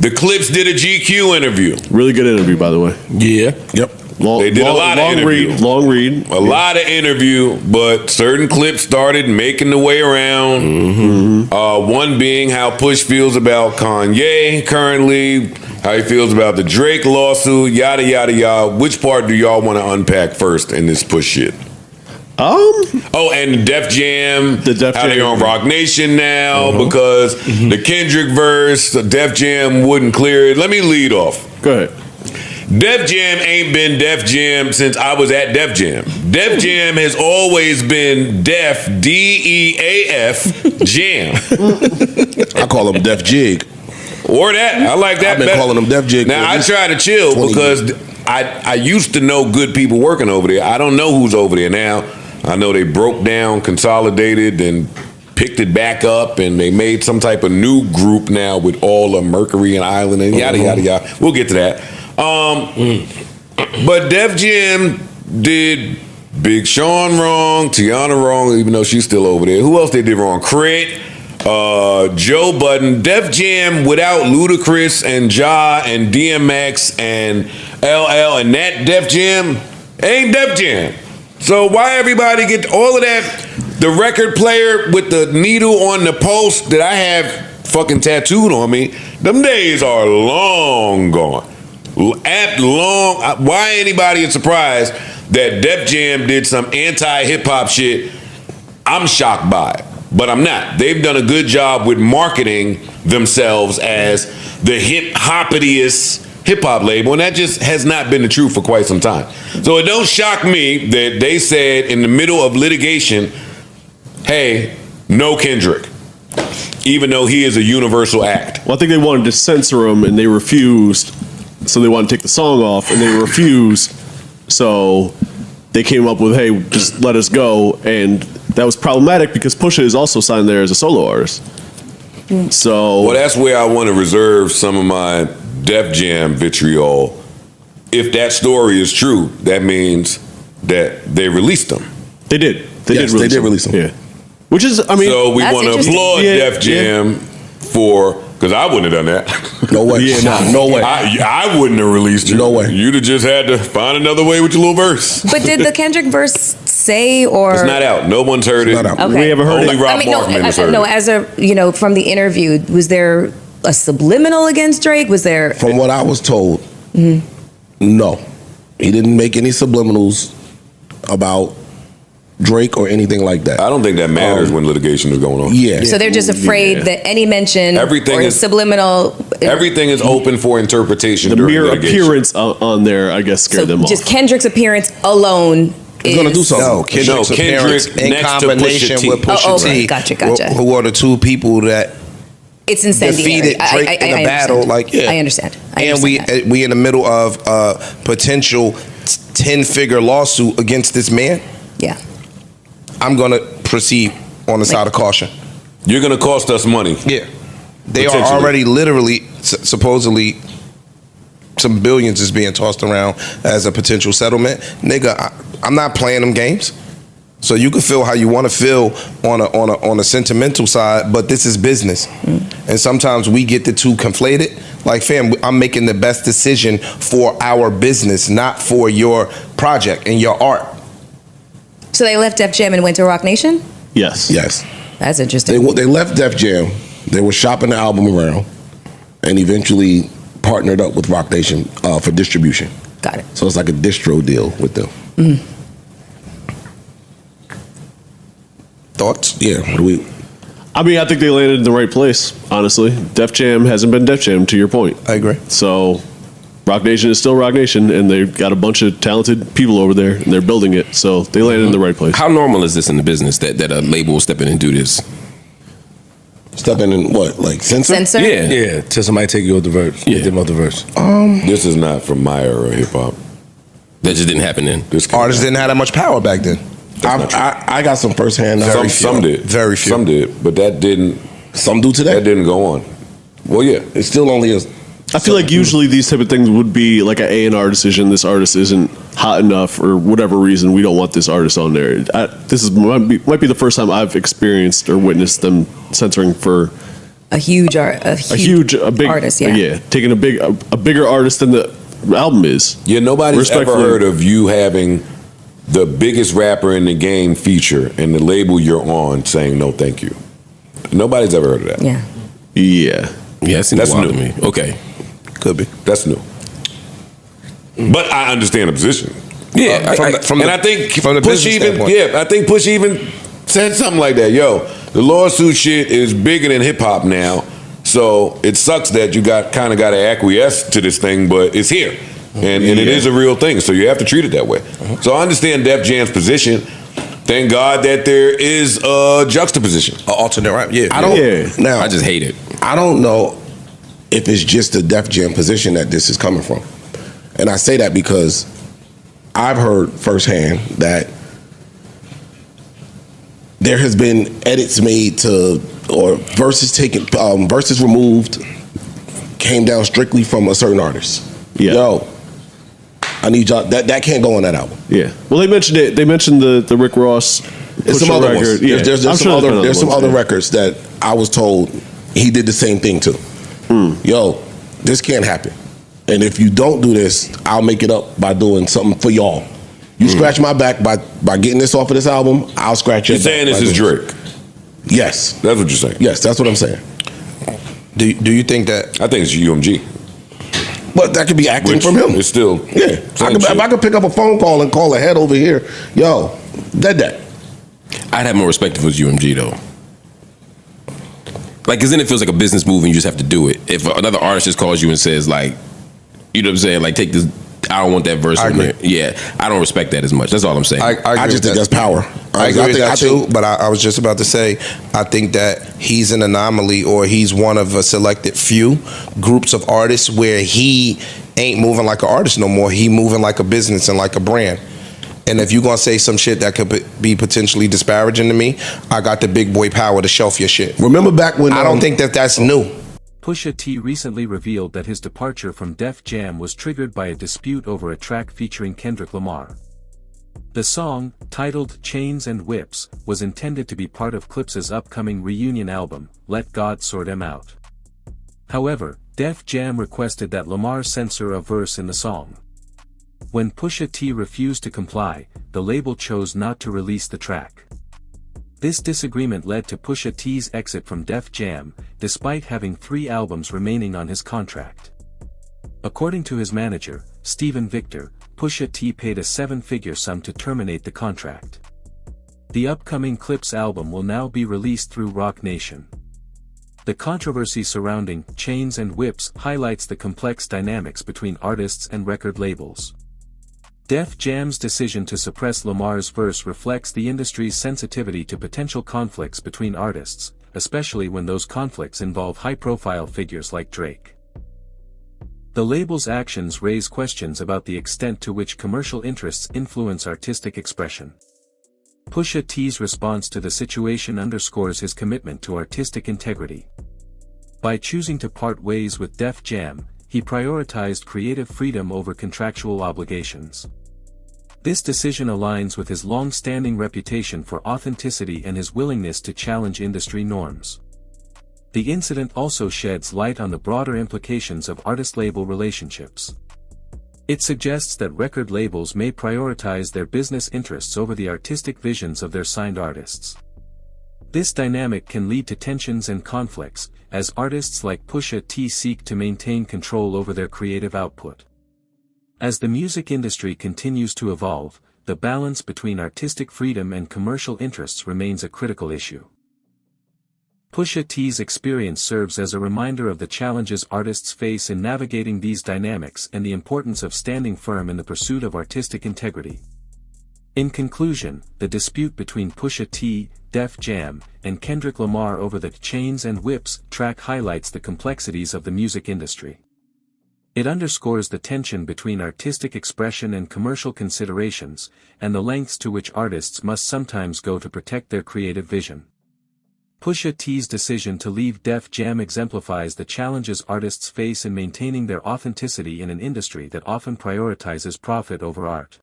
The Clipse did a GQ interview. Really good interview, by the way. Yeah. Yep. They did a lot of interview. Long read. A lot of interview, but certain clips started making the way around. Mm-hmm. One being how Push feels about Kanye currently, how he feels about the Drake lawsuit, yada, yada, yada. Which part do y'all want to unpack first in this Push shit? Oh, and Def Jam, how they on Roc Nation now because the Kendrick verse, Def Jam wouldn't clear it. Let me lead off. Go ahead. Def Jam ain't been Def Jam since I was at Def Jam. Def Jam has always been Def, D-E-A-F, Jam. I call him Def Jig. Or that. I like that I've been better. calling him Def Jig. Now, I try to chill because I used to know good people working over there. I don't know who's over there now. I know they broke down, consolidated, and picked it back up, and they made some type of new group now with all of Mercury and Island and yada, yada, yada. We'll get to that. But Def Jam did Big Sean wrong, Tiana wrong, even though she's still over there. Who else they did wrong? Crit, Joe Budden. Def Jam without Ludacris and Ja and DMX and LL and that Def Jam ain't Def Jam. So why everybody get all of that? The record player with the needle on the post that I have fucking tattooed on me, them days are long gone. Why anybody is surprised that Def Jam did some anti-hip-hop shit? I'm shocked by it, but I'm not. They've done a good job with marketing themselves as the hip-hoppiest hip-hop label, and that just has not been the truth for quite some time. So it don't shock me that they said in the middle of litigation, hey, no Kendrick, even though he is a universal act. Well, I think they wanted to censor him, and they refused. So they wanted to take the song off, and they refused. So they came up with, hey, just let us go. And that was problematic because Pusha is also signed there as a solo artist. So, well, that's where I want to reserve some of my Def Jam vitriol. If that story is true, that means that they released them. They did. They did release them. Yeah. Which is, I mean, so we want to applaud Def Jam for. Because I wouldn't have done that. No way. Yeah, no way. I wouldn't have released you. No way. You'd have just had to find another way with your little verse. But did the Kendrick verse say or? It's not out. No one's heard it. Okay. We haven't heard Only it. Rob Markman has heard it. As a, from the interview, was there a subliminal against Drake? Was there? From what I was told, no. He didn't make any subliminals about Drake or anything like that. I don't think that matters when litigation is going on. Yeah. So they're just afraid that any mention Everything or is subliminal. Everything is open for interpretation. The during mere litigation. appearance on there, I guess, scared them off. Just Kendrick's appearance alone He's going to do something. No, Kendrick's appearance in next to combination Pusha T. with Pusha T. Okay. Gotcha. Who are the two people that It's incendiary. defeated Drake in a battle? Like, yeah. I understand. And we in the middle of a potential 10-figure lawsuit against this man. Yeah. I'm going to proceed on the side of caution. You're going to cost us money. Yeah. They are already literally, supposedly, some billions is being tossed around as a potential settlement. Nigga, I'm not playing them games. So you can feel how you want to feel on a sentimental side, but this is business. And sometimes we get the two conflated. Like, fam, I'm making the best decision for our business, not for your project and your art. So they left Def Jam and went to Roc Nation? Yes. That's interesting. They left Def Jam. They were shopping the album around and eventually partnered up with Roc Nation for distribution. Got it. So it's like a distro deal with them. Thoughts? Yeah. I mean, I think they landed in the right place, honestly. Def Jam hasn't been Def Jam, to your point. I agree. So Roc Nation is still Roc Nation, and they've got a bunch of talented people over there, and they're building it. So they landed in the right place. How normal is this in the business that a label will step in and do this? Step in and what? Like censor? Yeah. Till somebody take you off the verse. Yeah. Them off the verse. This is not from my era of hip hop. That just didn't happen then. Artists didn't have that much power back then. I got some firsthand knowledge. Some did. Very few. Some did, but that didn't. Some do today. That didn't go on. Well, yeah. It still only is. I feel like usually these type of things would be like an A&R decision. This artist isn't hot enough, or whatever reason, we don't want this artist on there. This might be the first time I've experienced or witnessed them censoring for a huge big artist. Yeah. Taking a bigger artist than the album is. Yeah, nobody's ever heard of you having the biggest rapper in the game feature and the label you're on saying no, thank you. Nobody's ever heard of that. Yeah. Yeah, that's new to me. Okay, could be. That's new. But I understand the position. Yeah, I think from the Push even said something like that. Yo, the lawsuit shit is bigger than hip hop now, so it sucks that you kind of got to acquiesce to this thing, but it's here, and it is a real thing, so you have to treat it that way. So I understand Def Jam's position. Thank God that there is a juxtaposition, an alternate rap. Yeah, Now I just hate it. I don't know if it's just the Def Jam position that this is coming from, and I say that because I've heard firsthand that there has been edits made to, or verses taken, verses removed, came down strictly from a certain artist. Yeah. Yo, I need y'all. That can't go on that album. Yeah. Well, they mentioned it. They mentioned the Rick Ross. There's some other ones. Yeah. There's some other records that I was told he did the same thing to. Yo, this can't happen. And if you don't do this, I'll make it up by doing something for y'all. You scratch my back by getting this off of this album, I'll scratch your back. You're saying this is Drake? Yes. That's what you're saying? Yes, that's what I'm saying. Do you think that? I think it's UMG. But that could be acting from him. It's still... Yeah. If I could pick up a phone call and call a head over here, yo, that. I'd have more respect if it was UMG though. Like, cause then it feels like a business move and you just have to do it. If another artist just calls you and says like, you know what I'm saying, like take this, I don't want that verse on there. Yeah, I don't respect that as much. That's all I'm saying. I just think that's power. I agree with that too, but I was just about to say, I think that he's an anomaly, or he's one of a selected few groups of artists where he ain't moving like an artist no more. He moving like a business and like a brand. And if you're going to say some shit that could be potentially disparaging to me, I got the big boy power to shelf your shit. Remember back when... I don't think that's new. Pusha T recently revealed that his departure from Def Jam was triggered by a dispute over a track featuring Kendrick Lamar. The song, titled Chains and Whips, was intended to be part of Clipse's upcoming reunion album, Let God Sort 'Em Out. However, Def Jam requested that Lamar censor a verse in the song. When Pusha T refused to comply, the label chose not to release the track. This disagreement led to Pusha T's exit from Def Jam, despite having 3 albums remaining on his contract. According to his manager, Steven Victor, Pusha T paid a 7-figure sum to terminate the contract. The upcoming Clipse album will now be released through Roc Nation. The controversy surrounding Chains and Whips highlights the complex dynamics between artists and record labels. Def Jam's decision to suppress Lamar's verse reflects the industry's sensitivity to potential conflicts between artists, especially when those conflicts involve high-profile figures like Drake. The label's actions raise questions about the extent to which commercial interests influence artistic expression. Pusha T's response to the situation underscores his commitment to artistic integrity. By choosing to part ways with Def Jam, he prioritized creative freedom over contractual obligations. This decision aligns with his long-standing reputation for authenticity and his willingness to challenge industry norms. The incident also sheds light on the broader implications of artist-label relationships. It suggests that record labels may prioritize their business interests over the artistic visions of their signed artists. This dynamic can lead to tensions and conflicts, as artists like Pusha T seek to maintain control over their creative output. As the music industry continues to evolve, the balance between artistic freedom and commercial interests remains a critical issue. Pusha T's experience serves as a reminder of the challenges artists face in navigating these dynamics and the importance of standing firm in the pursuit of artistic integrity. In conclusion, the dispute between Pusha T, Def Jam, and Kendrick Lamar over the Chains and Whips track highlights the complexities of the music industry. It underscores the tension between artistic expression and commercial considerations, and the lengths to which artists must sometimes go to protect their creative vision. Pusha T's decision to leave Def Jam exemplifies the challenges artists face in maintaining their authenticity in an industry that often prioritizes profit over art.